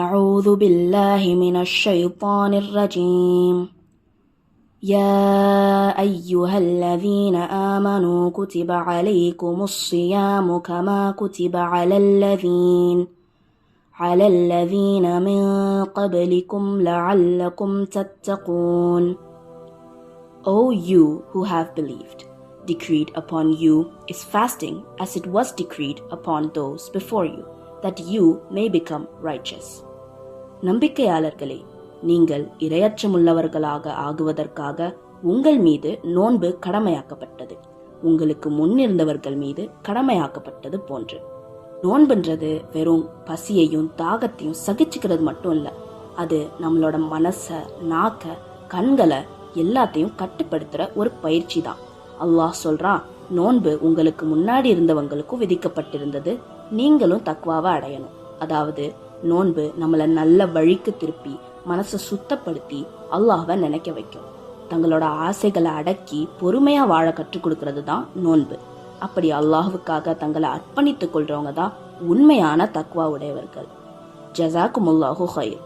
أعوذ بالله من الشيطان الرجيم. يا أيها الذين آمنوا كتب عليكم الصيام كما كتب على الذين من قبلكم لعلكم تتقون. O you who have believed, decreed upon you is fasting as it was decreed upon those before you, that you may become righteous. நம்பிக்கையாளர்களே, நீங்கள் இரையச்சமுள்ளவர்களாக ஆகுவதற்காக உங்கள் மீது நோன்பு கடமையாக்கப்பட்டது, உங்களுக்கு முன்னிருந்தவர்கள் மீது கடமையாக்கப்பட்டது போன்று. நோன்புன்றது வெறும் பசியையும் தாகத்தையும் சகிச்சுக்கிறது மட்டும் இல்ல, அது நம்மளோட மனச, நாக்க, கண்களை எல்லாத்தையும் கட்டுப்படுத்துற ஒரு பயிற்சி தான். அல்லாஹ் சொல்றான், நோன்பு உங்களுக்கு முன்னாடி இருந்தவங்களுக்கும் விதிக்கப்பட்டிருந்தது, நீங்களும் தக்வாவை அடையணும். அதாவது நோன்பு நம்மள நல்ல வழிக்கு திருப்பி மனசை சுத்தப்படுத்தி அல்லாஹ்வை நினைக்க வைக்கும். தங்களோட ஆசைகளை அடக்கி பொறுமையா வாழ கற்றுக் கொடுக்கறது தான் நோன்பு. அப்படி அல்லாஹ்வுக்காக தங்களை அர்ப்பணித்துக் கொள்றவங்க தான் உண்மையான தக்வா உடையவர்கள். ஜஸாக்குமுல்லாஹு ஹைர்.